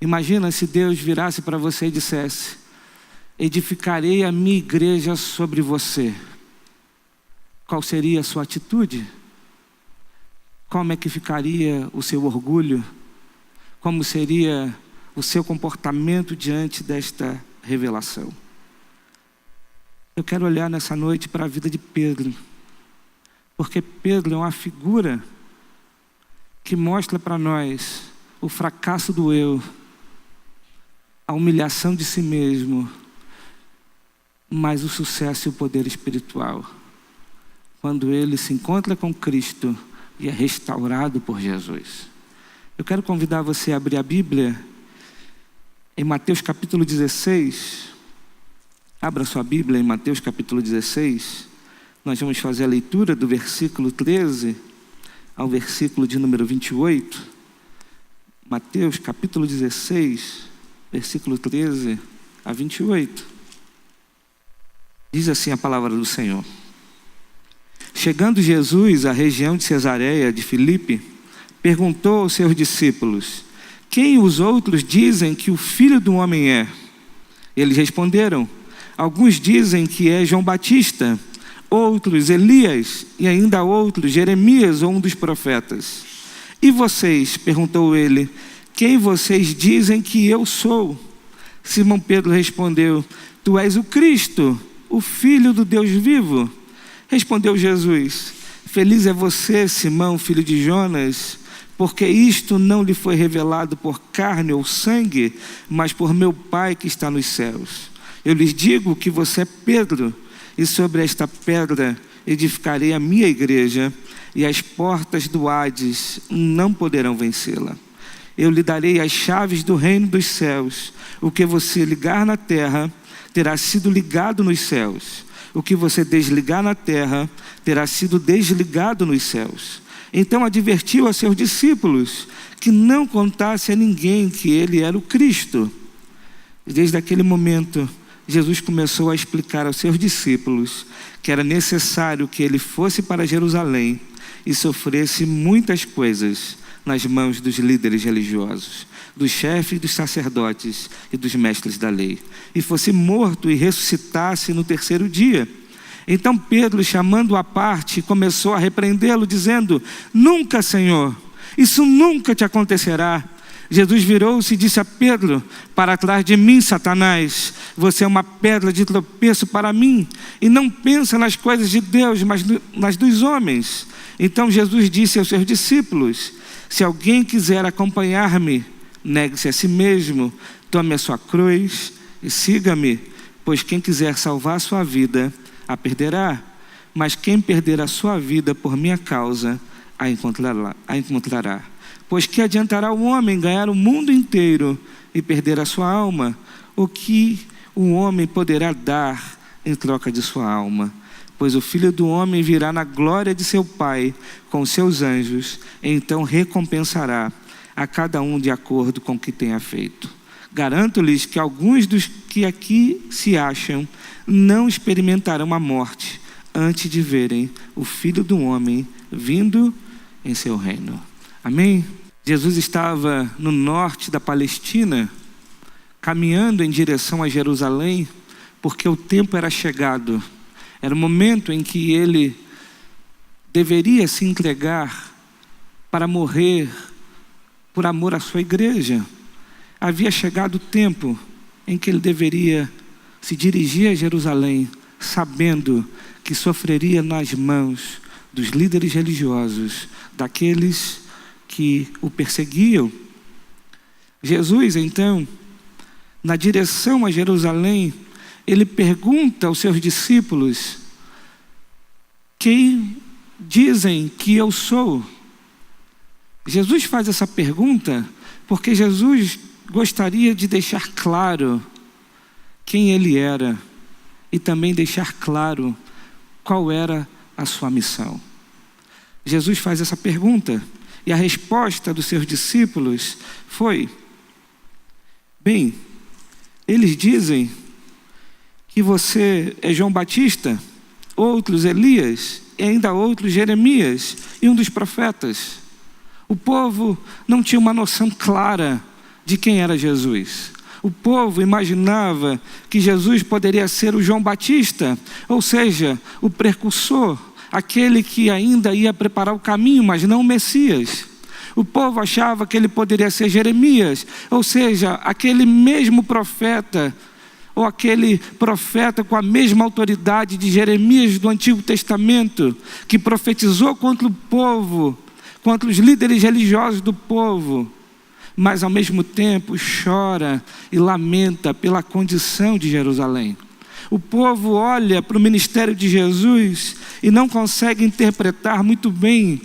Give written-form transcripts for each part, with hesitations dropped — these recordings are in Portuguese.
Imagina se Deus virasse para você e dissesse: edificarei a minha igreja sobre você. Qual seria a sua atitude? Como é que ficaria o seu orgulho? Como seria o seu comportamento diante desta revelação? Eu quero olhar nessa noite para a vida de Pedro, porque Pedro é uma figura que mostra para nós o fracasso do eu, a humilhação de si mesmo, mas o sucesso e o poder espiritual, quando ele se encontra com Cristo e é restaurado por Jesus. Eu quero convidar você a abrir a Bíblia em Mateus capítulo 16. Abra sua Bíblia em Mateus capítulo 16. Nós vamos fazer a leitura do versículo 13 ao versículo de número 28. Mateus capítulo 16, versículo 13 a 28. Diz assim a palavra do Senhor: Chegando Jesus à região de Cesareia de Filipe, perguntou aos seus discípulos: Quem os outros dizem que o Filho do Homem é? Eles responderam: Alguns dizem que é João Batista, outros Elias, e ainda outros Jeremias ou um dos profetas. E vocês? Perguntou ele: Quem vocês dizem que eu sou? Simão Pedro respondeu: Tu és o Cristo, o Filho do Deus vivo. Respondeu Jesus: Feliz é você, Simão, filho de Jonas, porque isto não lhe foi revelado por carne ou sangue, mas por meu Pai que está nos céus. Eu lhes digo que você é Pedro, e sobre esta pedra edificarei a minha igreja, e as portas do Hades não poderão vencê-la. Eu lhe darei as chaves do reino dos céus. O que você ligar na terra terá sido ligado nos céus. O que você desligar na terra terá sido desligado nos céus. Então advertiu a seus discípulos que não contasse a ninguém que ele era o Cristo. Desde aquele momento, Jesus começou a explicar aos seus discípulos que era necessário que ele fosse para Jerusalém e sofresse muitas coisas nas mãos dos líderes religiosos, dos chefes dos sacerdotes e dos mestres da lei, e fosse morto e ressuscitasse no terceiro dia. Então Pedro, chamando-o à parte, começou a repreendê-lo, dizendo: Nunca, Senhor, isso nunca te acontecerá. Jesus virou-se e disse a Pedro: Para trás de mim, Satanás, você é uma pedra de tropeço para mim, e não pensa nas coisas de Deus, mas nas dos homens. Então Jesus disse aos seus discípulos: Se alguém quiser acompanhar-me, negue-se a si mesmo, tome a sua cruz e siga-me, pois quem quiser salvar a sua vida, a perderá, mas quem perder a sua vida por minha causa, a encontrará. Pois que adiantará o homem ganhar o mundo inteiro e perder a sua alma? O que o homem poderá dar em troca de sua alma? Pois o Filho do Homem virá na glória de seu Pai com seus anjos, e então recompensará a cada um de acordo com o que tenha feito. Garanto-lhes que alguns dos que aqui se acham não experimentarão a morte antes de verem o Filho do Homem vindo em seu reino. Amém? Jesus estava no norte da Palestina, caminhando em direção a Jerusalém, porque o tempo era chegado. Era o momento em que ele deveria se entregar para morrer por amor à sua igreja. Havia chegado o tempo em que ele deveria se dirigir a Jerusalém, sabendo que sofreria nas mãos dos líderes religiosos, daqueles que o perseguiam. Jesus, então, na direção a Jerusalém, ele pergunta aos seus discípulos: Quem dizem que eu sou? Jesus faz essa pergunta porque Jesus gostaria de deixar claro quem ele era e também deixar claro qual era a sua missão. Jesus faz essa pergunta e a resposta dos seus discípulos foi: Bem, eles dizem que você é João Batista, outros Elias, e ainda outros Jeremias e um dos profetas. O povo não tinha uma noção clara de quem era Jesus. O povo imaginava que Jesus poderia ser o João Batista, ou seja, o precursor, aquele que ainda ia preparar o caminho, mas não o Messias. O povo achava que ele poderia ser Jeremias, ou seja, aquele mesmo profeta, ou aquele profeta com a mesma autoridade de Jeremias do Antigo Testamento, que profetizou contra o povo, contra os líderes religiosos do povo, mas ao mesmo tempo chora e lamenta pela condição de Jerusalém. O povo olha para o ministério de Jesus e não consegue interpretar muito bem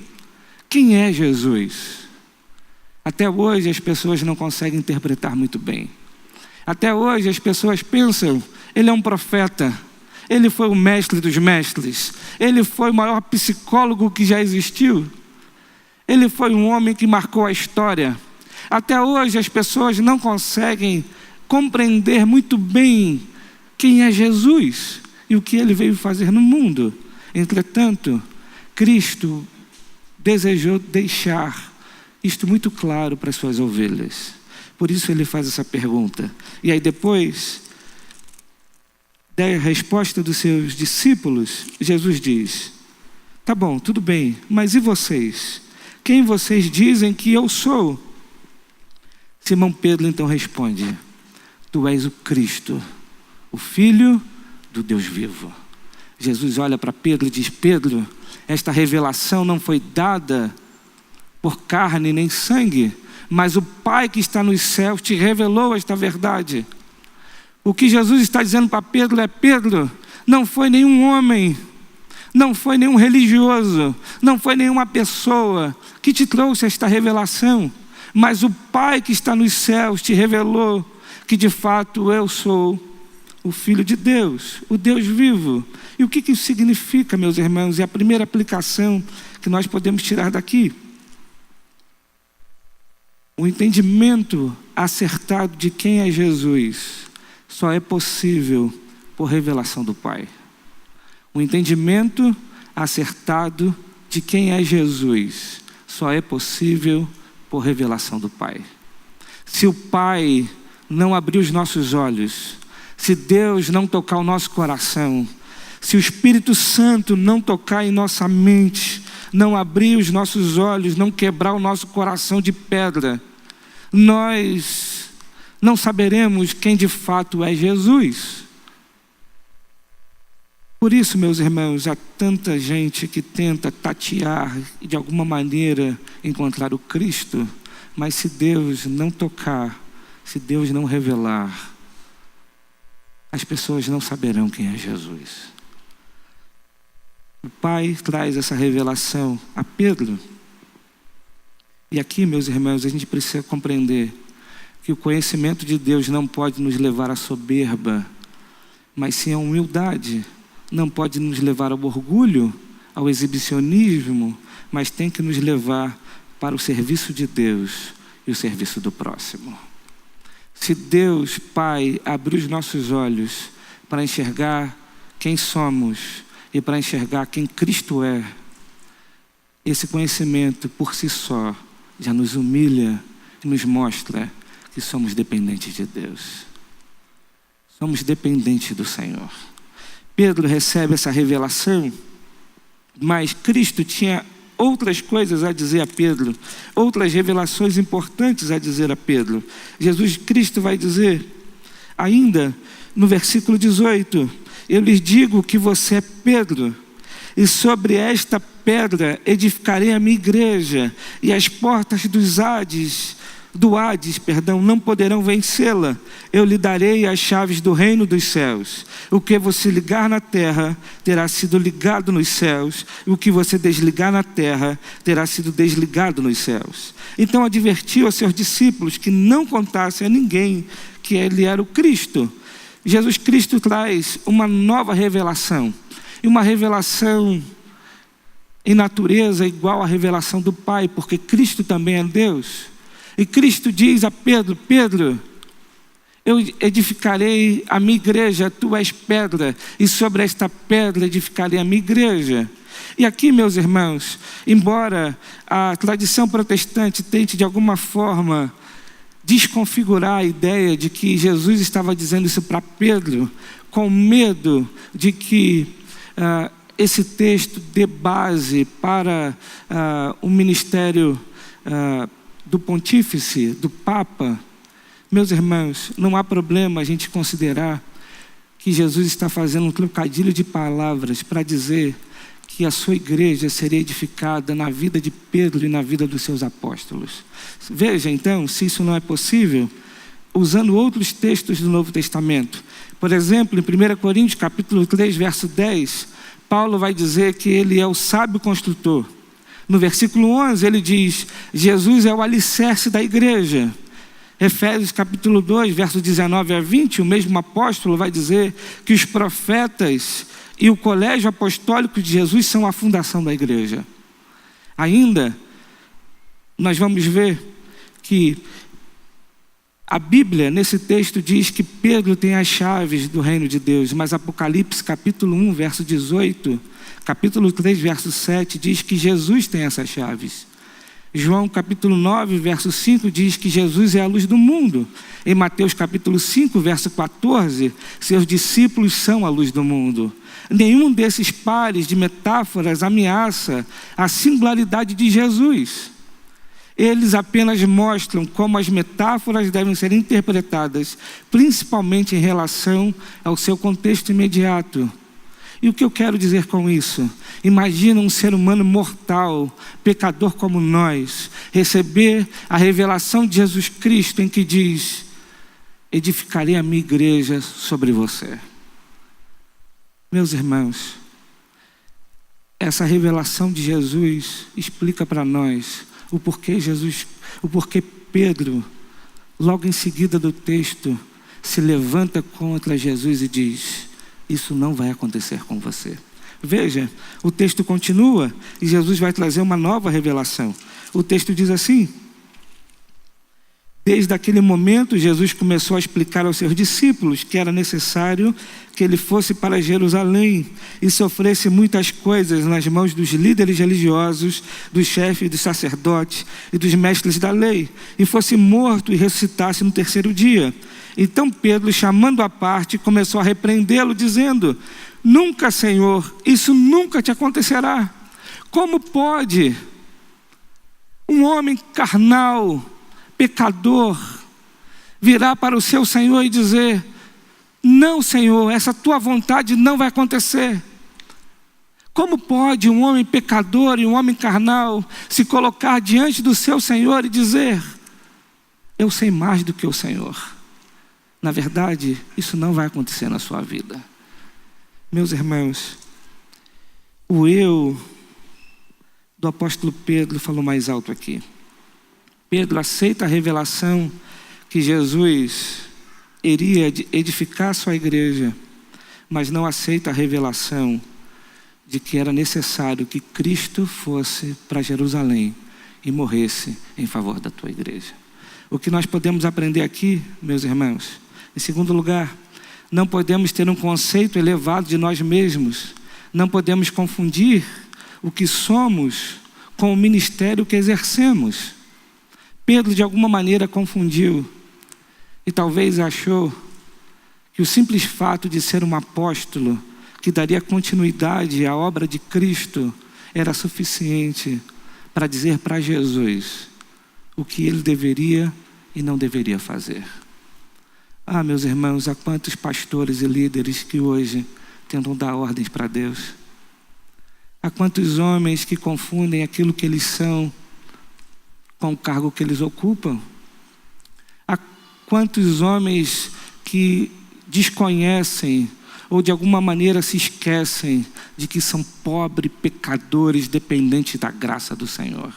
quem é Jesus. Até hoje as pessoas não conseguem interpretar muito bem. Até hoje as pessoas pensam, ele é um profeta, ele foi o mestre dos mestres, ele foi o maior psicólogo que já existiu, ele foi um homem que marcou a história. Até hoje as pessoas não conseguem compreender muito bem quem é Jesus e o que ele veio fazer no mundo. Entretanto, Cristo desejou deixar isto muito claro para as suas ovelhas. Por isso ele faz essa pergunta. E aí depois da resposta dos seus discípulos, Jesus diz: tá bom, tudo bem, mas e vocês? Quem vocês dizem que eu sou? Simão Pedro então responde: tu és o Cristo, o Filho do Deus vivo. Jesus olha para Pedro e diz: Pedro, esta revelação não foi dada por carne nem sangue, mas o Pai que está nos céus te revelou esta verdade. O que Jesus está dizendo para Pedro é: Pedro, não foi nenhum homem, não foi nenhum religioso, não foi nenhuma pessoa que te trouxe esta revelação, mas o Pai que está nos céus te revelou que de fato eu sou o Filho de Deus, o Deus vivo. E o que isso significa, meus irmãos? É a primeira aplicação que nós podemos tirar daqui. O entendimento acertado de quem é Jesus só é possível por revelação do Pai. O entendimento acertado de quem é Jesus só é possível por revelação do Pai. Se o Pai não abrir os nossos olhos, se Deus não tocar o nosso coração, se o Espírito Santo não tocar em nossa mente, não abrir os nossos olhos, não quebrar o nosso coração de pedra, nós não saberemos quem de fato é Jesus. Por isso, meus irmãos, há tanta gente que tenta tatear e de alguma maneira encontrar o Cristo, mas se Deus não tocar, se Deus não revelar, as pessoas não saberão quem é Jesus. O Pai traz essa revelação a Pedro. E aqui, meus irmãos, a gente precisa compreender que o conhecimento de Deus não pode nos levar à soberba, mas sim à humildade. Não pode nos levar ao orgulho, ao exibicionismo, mas tem que nos levar para o serviço de Deus e o serviço do próximo. Se Deus, Pai, abrir os nossos olhos para enxergar quem somos e para enxergar quem Cristo é, esse conhecimento por si só já nos humilha e nos mostra que somos dependentes de Deus. Somos dependentes do Senhor. Pedro recebe essa revelação, mas Cristo tinha outras coisas a dizer a Pedro, outras revelações importantes a dizer a Pedro. Jesus Cristo vai dizer, ainda no versículo 18, eu lhes digo que você é Pedro, e sobre esta pedra edificarei a minha igreja, e as portas do Hades, não poderão vencê-la. Eu lhe darei as chaves do reino dos céus. O que você ligar na terra terá sido ligado nos céus, e o que você desligar na terra terá sido desligado nos céus. Então advertiu aos seus discípulos que não contassem a ninguém que ele era o Cristo. Jesus Cristo traz uma nova revelação, e uma revelação em natureza igual à revelação do Pai, porque Cristo também é Deus. E Cristo diz a Pedro: Pedro, eu edificarei a minha igreja, tu és pedra, e sobre esta pedra edificarei a minha igreja. E aqui, meus irmãos, embora a tradição protestante tente de alguma forma desconfigurar a ideia de que Jesus estava dizendo isso para Pedro, com medo de que esse texto dê base para o ministério do pontífice, do Papa. Meus irmãos, não há problema a gente considerar que Jesus está fazendo um trocadilho de palavras para dizer que a sua igreja seria edificada na vida de Pedro e na vida dos seus apóstolos. Veja então, se isso não é possível, usando outros textos do Novo Testamento. Por exemplo, em 1 Coríntios capítulo 3, verso 10, Paulo vai dizer que ele é o sábio construtor. No versículo 11 ele diz: Jesus é o alicerce da igreja. Efésios capítulo 2, verso 19 a 20, o mesmo apóstolo vai dizer que os profetas e o colégio apostólico de Jesus são a fundação da igreja. Ainda, nós vamos ver que a Bíblia, nesse texto, diz que Pedro tem as chaves do reino de Deus, mas Apocalipse capítulo 1, verso 18, capítulo 3, verso 7, diz que Jesus tem essas chaves. João capítulo 9, verso 5, diz que Jesus é a luz do mundo. Em Mateus capítulo 5, verso 14, seus discípulos são a luz do mundo. Nenhum desses pares de metáforas ameaça a singularidade de Jesus. Eles apenas mostram como as metáforas devem ser interpretadas, principalmente em relação ao seu contexto imediato. E o que eu quero dizer com isso? Imagina um ser humano mortal, pecador como nós, receber a revelação de Jesus Cristo em que diz: edificarei a minha igreja sobre você. Meus irmãos, essa revelação de Jesus explica para nós o porquê Pedro, logo em seguida do texto, se levanta contra Jesus e diz: isso não vai acontecer com você. Veja, o texto continua e Jesus vai trazer uma nova revelação. O texto diz assim: desde aquele momento, Jesus começou a explicar aos seus discípulos que era necessário que ele fosse para Jerusalém e sofresse muitas coisas nas mãos dos líderes religiosos, dos chefes dos sacerdotes e dos mestres da lei, e fosse morto e ressuscitasse no terceiro dia. Então Pedro, chamando à parte, começou a repreendê-lo, dizendo: nunca, Senhor, isso nunca te acontecerá. Como pode um homem carnal, pecador, virar para o seu Senhor e dizer: não, Senhor, essa tua vontade não vai acontecer? Como pode um homem pecador e um homem carnal se colocar diante do seu Senhor e dizer: eu sei mais do que o Senhor? Na verdade, isso não vai acontecer na sua vida. Meus irmãos, o eu do apóstolo Pedro falou mais alto aqui. Pedro aceita a revelação que Jesus iria edificar sua igreja, mas não aceita a revelação de que era necessário que Cristo fosse para Jerusalém e morresse em favor da tua igreja. O que nós podemos aprender aqui, meus irmãos? Em segundo lugar, não podemos ter um conceito elevado de nós mesmos. Não podemos confundir o que somos com o ministério que exercemos. Pedro, de alguma maneira, confundiu e talvez achou que o simples fato de ser um apóstolo que daria continuidade à obra de Cristo era suficiente para dizer para Jesus o que ele deveria e não deveria fazer. Ah, meus irmãos, há quantos pastores e líderes que hoje tentam dar ordens para Deus. Há quantos homens que confundem aquilo que eles são com o cargo que eles ocupam. Há quantos homens que desconhecem ou de alguma maneira se esquecem de que são pobres, pecadores, dependentes da graça do Senhor.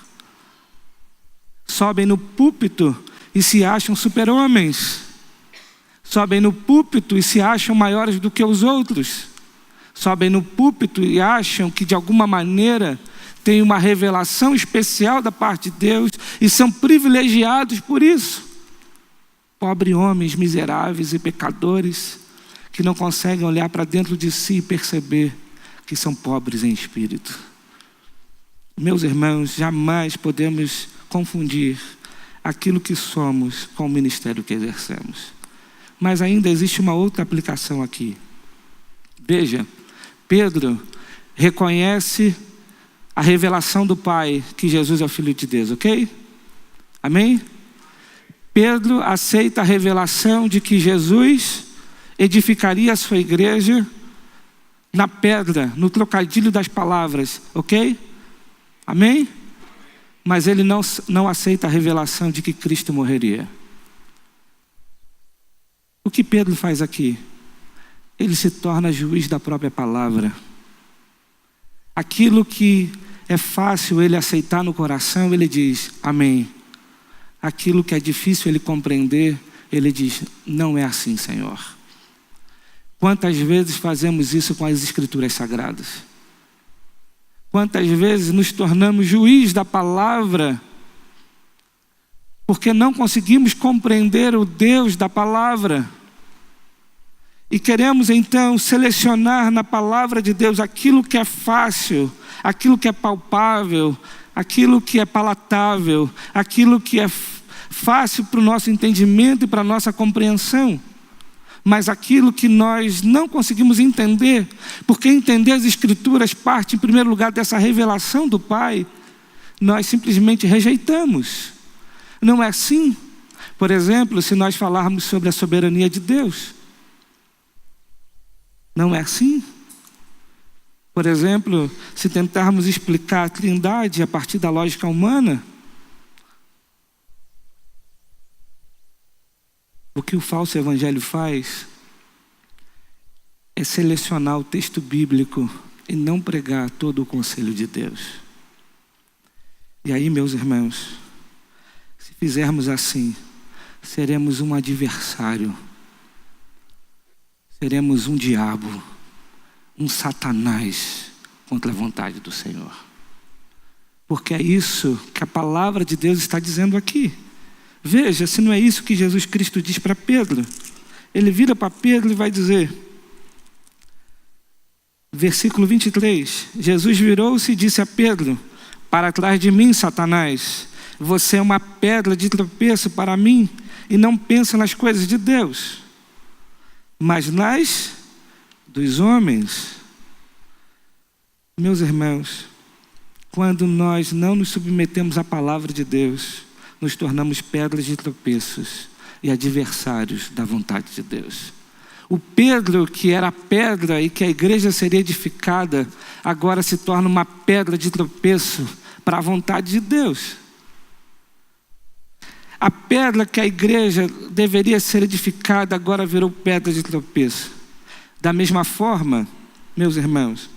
Sobem no púlpito e se acham super-homens. Sobem no púlpito e se acham maiores do que os outros. Sobem no púlpito e acham que de alguma maneira têm uma revelação especial da parte de Deus e são privilegiados por isso. Pobres homens miseráveis e pecadores que não conseguem olhar para dentro de si e perceber que são pobres em espírito. Meus irmãos, jamais podemos confundir aquilo que somos com o ministério que exercemos. Mas ainda existe uma outra aplicação aqui. Veja, Pedro reconhece a revelação do Pai, que Jesus é o Filho de Deus, ok? Amém? Pedro aceita a revelação de que Jesus edificaria a sua igreja na pedra, no trocadilho das palavras, ok? Amém? Mas ele não aceita a revelação de que Cristo morreria. O que Pedro faz aqui? Ele se torna juiz da própria palavra. Aquilo que é fácil ele aceitar no coração, ele diz, amém. Aquilo que é difícil ele compreender, ele diz, não é assim, Senhor. Quantas vezes fazemos isso com as Escrituras Sagradas? Quantas vezes nos tornamos juiz da palavra, porque não conseguimos compreender o Deus da palavra. E queremos então selecionar na palavra de Deus aquilo que é fácil, aquilo que é palpável, aquilo que é palatável, aquilo que é fácil para o nosso entendimento e para a nossa compreensão. Mas aquilo que nós não conseguimos entender, porque entender as Escrituras parte em primeiro lugar dessa revelação do Pai, nós simplesmente rejeitamos. Não é assim? Por exemplo, se nós falarmos sobre a soberania de Deus, não é assim? Por exemplo, se tentarmos explicar a Trindade a partir da lógica humana, o que o falso evangelho faz é selecionar o texto bíblico e não pregar todo o conselho de Deus. E aí, meus irmãos, se fizermos assim, seremos um adversário, seremos um diabo, um Satanás contra a vontade do Senhor. Porque é isso que a palavra de Deus está dizendo aqui. Veja, se não é isso que Jesus Cristo diz para Pedro. Ele vira para Pedro e vai dizer, versículo 23, Jesus virou-se e disse a Pedro, para trás de mim, Satanás, você é uma pedra de tropeço para mim e não pensa nas coisas de Deus, mas nas dos homens. Meus irmãos, quando nós não nos submetemos à palavra de Deus, nos tornamos pedras de tropeços e adversários da vontade de Deus. O Pedro, que era pedra e que a igreja seria edificada, agora se torna uma pedra de tropeço para a vontade de Deus. A pedra que a igreja deveria ser edificada, agora virou pedra de tropeço. Da mesma forma, meus irmãos,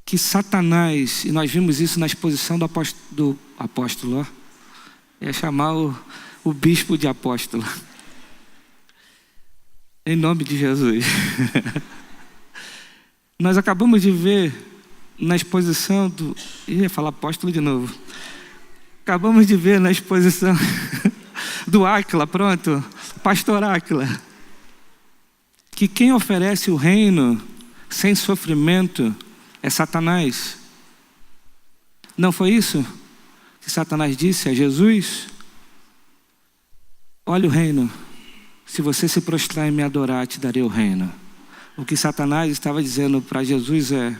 que Satanás, e nós vimos isso na exposição do apóstolo, ia chamar o bispo de apóstolo, em nome de Jesus. Nós acabamos de ver na exposição ia falar apóstolo de novo. Acabamos de ver na exposição do Áquila, pronto, pastor Áquila, que quem oferece o reino sem sofrimento é Satanás. Não foi isso que Satanás disse a Jesus? Olha o reino. Se você se prostrar e me adorar, te darei o reino. O que Satanás estava dizendo para Jesus é,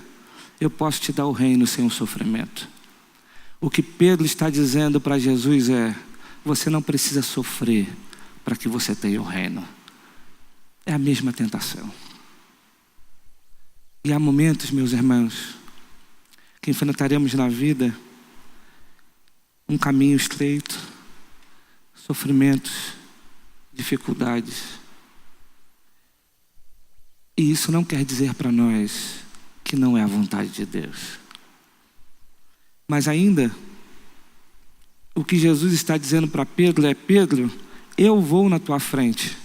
eu posso te dar o reino sem o sofrimento. O que Pedro está dizendo para Jesus é, você não precisa sofrer para que você tenha o reino. É a mesma tentação. E há momentos, meus irmãos, que enfrentaremos na vida um caminho estreito, sofrimentos, dificuldades. E isso não quer dizer para nós que não é a vontade de Deus. Mas ainda, o que Jesus está dizendo para Pedro é, Pedro, eu vou na tua frente.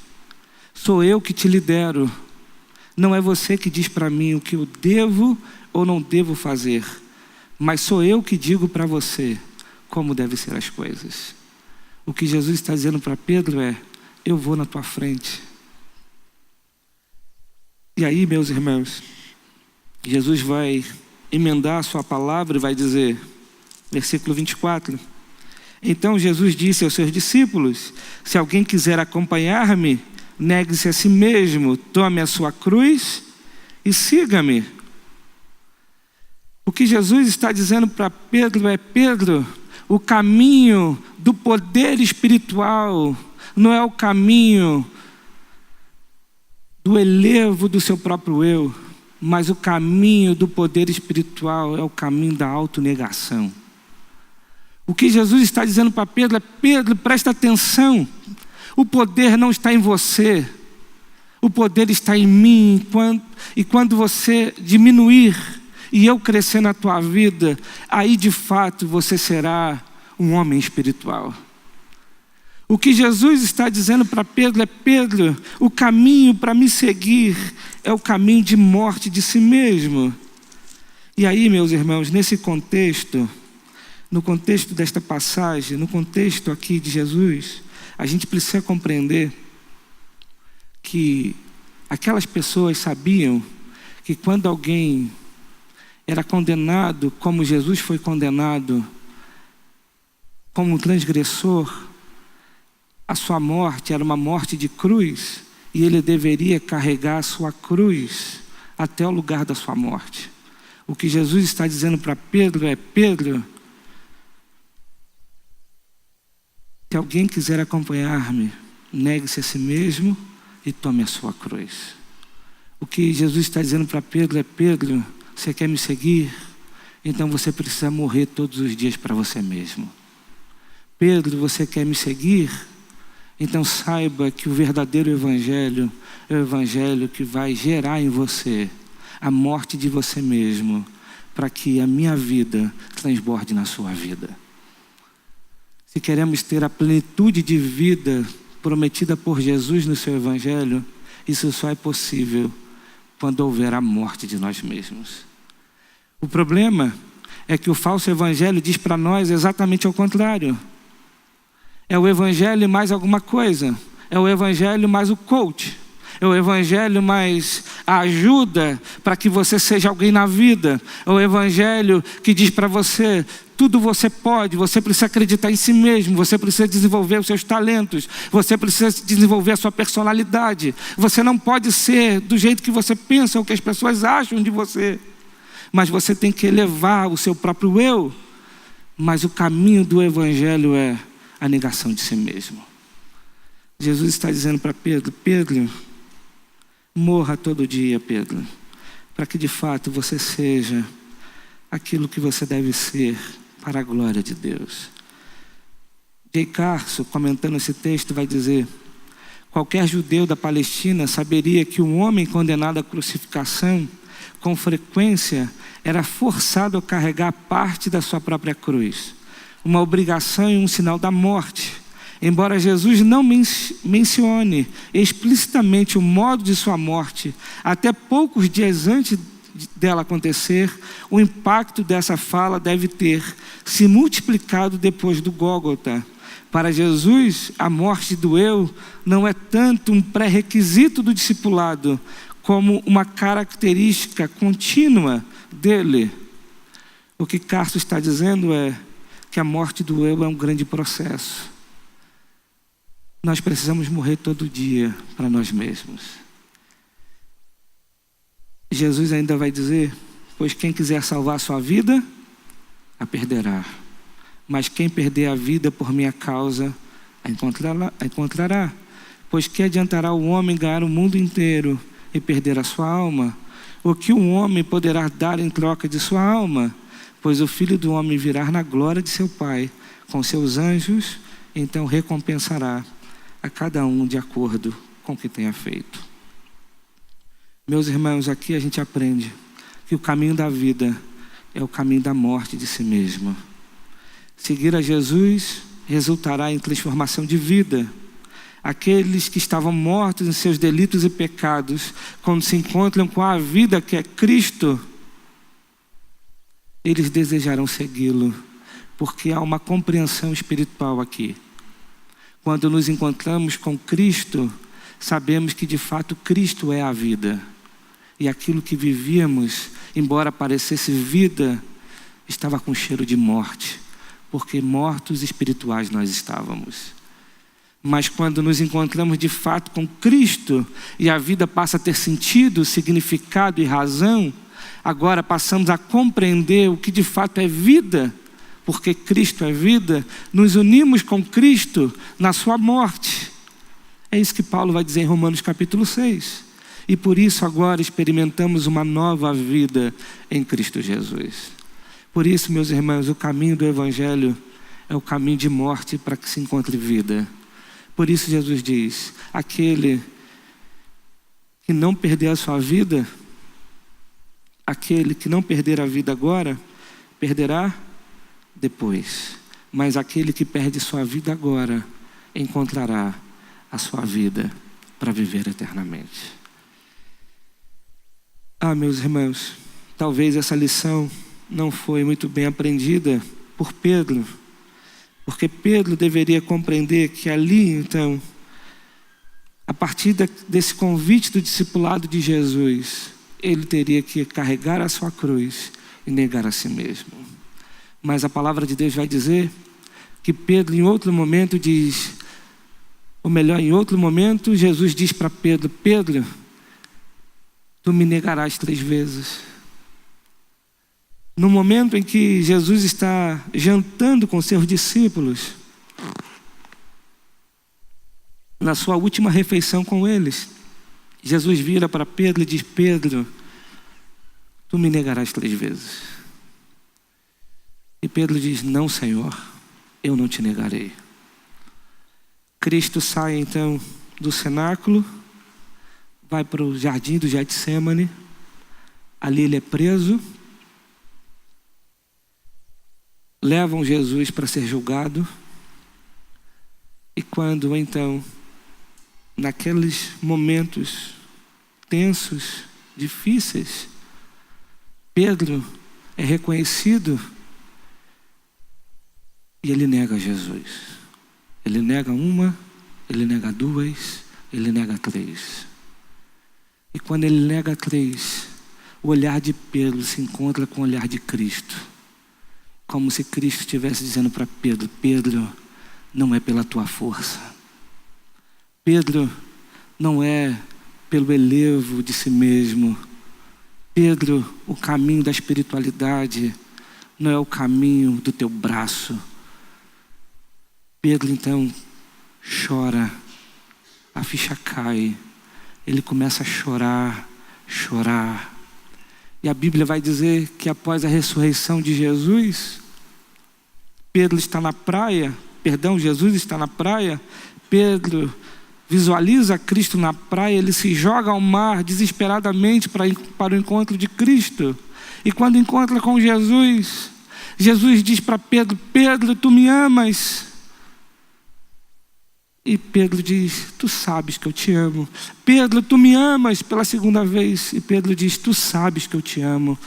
Sou eu que te lidero. Não é você que diz para mim o que eu devo ou não devo fazer. Mas sou eu que digo para você como devem ser as coisas. O que Jesus está dizendo para Pedro é, eu vou na tua frente. E aí, meus irmãos, Jesus vai emendar a sua palavra e vai dizer, versículo 24, Então Jesus disse aos seus discípulos: se alguém quiser acompanhar-me, negue-se a si mesmo, tome a sua cruz e siga-me. O que Jesus está dizendo para Pedro é: Pedro, o caminho do poder espiritual não é o caminho do elevo do seu próprio eu, mas o caminho do poder espiritual é o caminho da autonegação. O que Jesus está dizendo para Pedro é: Pedro, presta atenção, o poder não está em você, o poder está em mim, e quando você diminuir e eu crescer na tua vida, aí de fato você será um homem espiritual. O que Jesus está dizendo para Pedro é: Pedro, o caminho para me seguir é o caminho de morte de si mesmo. E aí, meus irmãos, nesse contexto, no contexto desta passagem, no contexto aqui de Jesus, a gente precisa compreender que aquelas pessoas sabiam que quando alguém era condenado como Jesus foi condenado, como um transgressor, a sua morte era uma morte de cruz, e ele deveria carregar a sua cruz até o lugar da sua morte. O que Jesus está dizendo para Pedro é: Pedro, se alguém quiser acompanhar-me, negue-se a si mesmo e tome a sua cruz. O que Jesus está dizendo para Pedro é: Pedro, você quer me seguir? Então você precisa morrer todos os dias para você mesmo. Pedro, você quer me seguir? Então saiba que o verdadeiro evangelho é o evangelho que vai gerar em você a morte de você mesmo, para que a minha vida transborde na sua vida. Se queremos ter a plenitude de vida prometida por Jesus no seu evangelho, isso só é possível quando houver a morte de nós mesmos. O problema é que o falso evangelho diz para nós exatamente ao contrário. É o evangelho mais alguma coisa. É o evangelho mais o coach. É o evangelho mais a ajuda para que você seja alguém na vida. É o evangelho que diz para você: tudo você pode, você precisa acreditar em si mesmo, você precisa desenvolver os seus talentos, você precisa desenvolver a sua personalidade. Você não pode ser do jeito que você pensa ou que as pessoas acham de você. Mas você tem que elevar o seu próprio eu. Mas o caminho do evangelho é a negação de si mesmo. Jesus está dizendo para Pedro: Pedro, morra todo dia, Pedro, para que de fato você seja aquilo que você deve ser para a glória de Deus. J. Carso, comentando esse texto, vai dizer: qualquer judeu da Palestina saberia que um homem condenado à crucificação, com frequência, era forçado a carregar parte da sua própria cruz, uma obrigação e um sinal da morte. Embora Jesus não mencione explicitamente o modo de sua morte, até poucos dias antes dela acontecer, o impacto dessa fala deve ter se multiplicado depois do Gólgota. Para Jesus, a morte do eu não é tanto um pré-requisito do discipulado, como uma característica contínua dele. O que Carso está dizendo é que a morte do eu é um grande processo. Nós precisamos morrer todo dia para nós mesmos. Jesus ainda vai dizer: pois quem quiser salvar a sua vida, a perderá. Mas quem perder a vida por minha causa, a encontrará. Pois que adiantará o homem ganhar o mundo inteiro e perder a sua alma? O que um homem poderá dar em troca de sua alma? Pois o Filho do Homem virá na glória de seu Pai, com seus anjos, então recompensará a cada um de acordo com o que tenha feito. Meus irmãos, aqui a gente aprende que o caminho da vida é o caminho da morte de si mesmo. Seguir a Jesus resultará em transformação de vida. Aqueles que estavam mortos em seus delitos e pecados, quando se encontram com a vida que é Cristo, eles desejarão segui-lo, porque há uma compreensão espiritual aqui. Quando nos encontramos com Cristo, sabemos que de fato Cristo é a vida. E aquilo que vivíamos, embora parecesse vida, estava com cheiro de morte, porque mortos espirituais nós estávamos. Mas quando nos encontramos de fato com Cristo e a vida passa a ter sentido, significado e razão, agora passamos a compreender o que de fato é vida, porque Cristo é vida, nos unimos com Cristo na sua morte. É isso que Paulo vai dizer em Romanos capítulo 6. E por isso agora experimentamos uma nova vida em Cristo Jesus. Por isso, meus irmãos, o caminho do Evangelho é o caminho de morte para que se encontre vida. Por isso Jesus diz, aquele que não perder a sua vida, aquele que não perder a vida agora, perderá depois. Mas aquele que perde sua vida agora, encontrará a sua vida para viver eternamente. Meus irmãos, talvez essa lição não foi muito bem aprendida por Pedro, porque Pedro deveria compreender que ali, então, a partir desse convite do discipulado de Jesus, ele teria que carregar a sua cruz e negar a si mesmo. Mas a palavra de Deus vai dizer que Pedro, em outro momento, diz, ou melhor, em outro momento, Jesus diz para Pedro, Pedro, tu me negarás 3 vezes. No momento em que Jesus está jantando com seus discípulos, na sua última refeição com eles, Jesus vira para Pedro e diz, Pedro, tu me negarás 3 vezes. E Pedro diz, não, Senhor, eu não te negarei. Cristo sai então do cenáculo, vai para o jardim do Getsêmani, ali ele é preso, levam Jesus para ser julgado, e quando então, naqueles momentos tensos, difíceis, Pedro é reconhecido e ele nega Jesus. Ele nega 1, ele nega 2, ele nega 3. E quando ele nega 3, o olhar de Pedro se encontra com o olhar de Cristo. Como se Cristo estivesse dizendo para Pedro, Pedro, não é pela tua força. Pedro, não é pelo elevo de si mesmo. Pedro, o caminho da espiritualidade não é o caminho do teu braço. Pedro então chora, a ficha cai, ele começa a chorar. E a Bíblia vai dizer que após a ressurreição de Jesus, Jesus está na praia, Pedro visualiza Cristo na praia, ele se joga ao mar desesperadamente para o encontro de Cristo. E quando encontra com Jesus, Jesus diz para Pedro, Pedro, tu me amas? E Pedro diz, tu sabes que eu te amo. Pedro, tu me amas pela 2ª vez. E Pedro diz, tu sabes que eu te amo.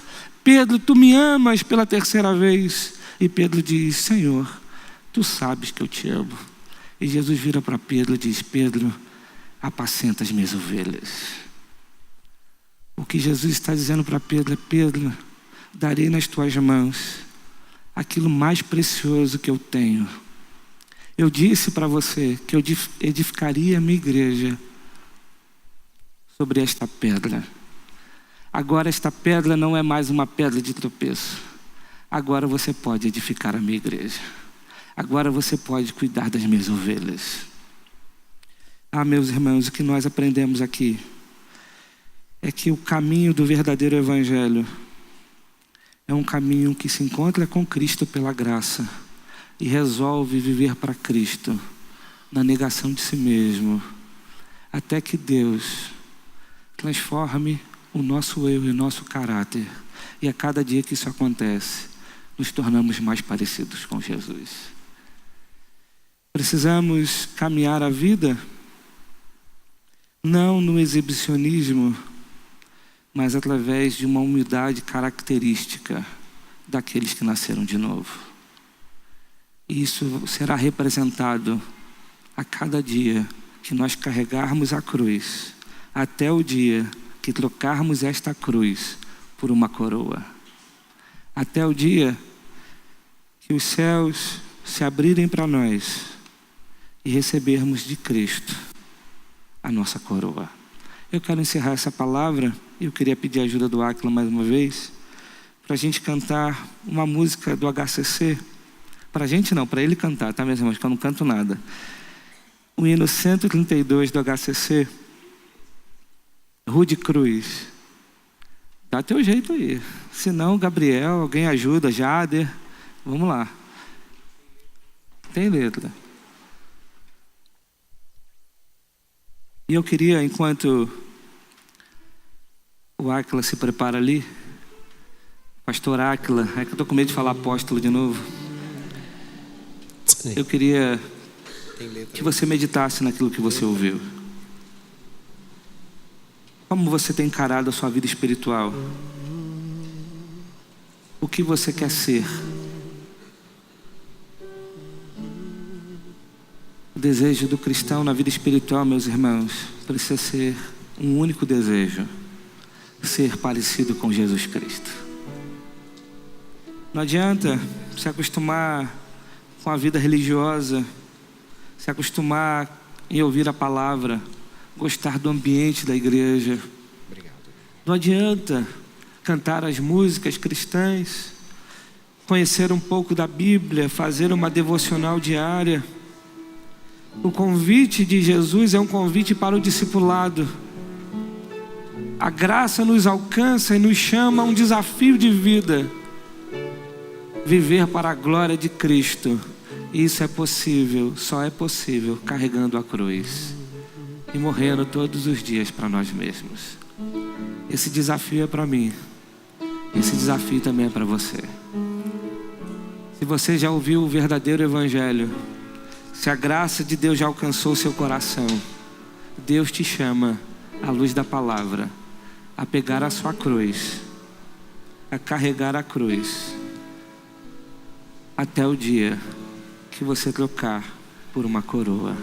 Pedro, tu me amas pela 3ª vez. E Pedro diz, Senhor, tu sabes que eu te amo. E Jesus vira para Pedro e diz, Pedro, apacenta as minhas ovelhas. O que Jesus está dizendo para Pedro é, Pedro, darei nas tuas mãos aquilo mais precioso que eu tenho. Eu disse para você que eu edificaria a minha igreja sobre esta pedra. Agora esta pedra não é mais uma pedra de tropeço. Agora você pode edificar a minha igreja. Agora você pode cuidar das minhas ovelhas. Meus irmãos, o que nós aprendemos aqui é que o caminho do verdadeiro evangelho é um caminho que se encontra com Cristo pela graça e resolve viver para Cristo na negação de si mesmo, até que Deus transforme o nosso eu e o nosso caráter. E a cada dia que isso acontece, nos tornamos mais parecidos com Jesus. Precisamos caminhar a vida não no exibicionismo, mas através de uma humildade característica daqueles que nasceram de novo. E isso será representado a cada dia que nós carregarmos a cruz, até o dia que trocarmos esta cruz por uma coroa. Até o dia que os céus se abrirem para nós e recebermos de Cristo a nossa coroa. Eu quero encerrar essa palavra e eu queria pedir a ajuda do Áquila mais uma vez, para a gente cantar uma música do HCC. Para a gente não, para ele cantar, tá, meus irmãos, que eu não canto nada. O hino 132 do HCC, Rude Cruz. Dá teu jeito aí. Se não, Gabriel, alguém ajuda, Jader. Vamos lá. Tem letra. E eu queria, enquanto o Áquila se prepara ali, pastor Áquila, é que eu estou com medo de falar apóstolo de novo. Eu queria que você meditasse naquilo que você ouviu. Como você tem encarado a sua vida espiritual? O que você quer ser? O desejo do cristão na vida espiritual, meus irmãos, precisa ser um único desejo: ser parecido com Jesus Cristo. Não adianta se acostumar com a vida religiosa, se acostumar em ouvir a palavra, gostar do ambiente da igreja. Não adianta cantar as músicas cristãs, conhecer um pouco da Bíblia, fazer uma devocional diária. O convite de Jesus é um convite para o discipulado. A graça nos alcança e nos chama a um desafio de vida: viver para a glória de Cristo. E isso é possível, só é possível carregando a cruz e morrendo todos os dias para nós mesmos. Esse desafio é para mim. Esse desafio também é para você. Se você já ouviu o verdadeiro evangelho, se a graça de Deus já alcançou seu coração, Deus te chama, à luz da palavra, a pegar a sua cruz, a carregar a cruz, até o dia que você trocar por uma coroa.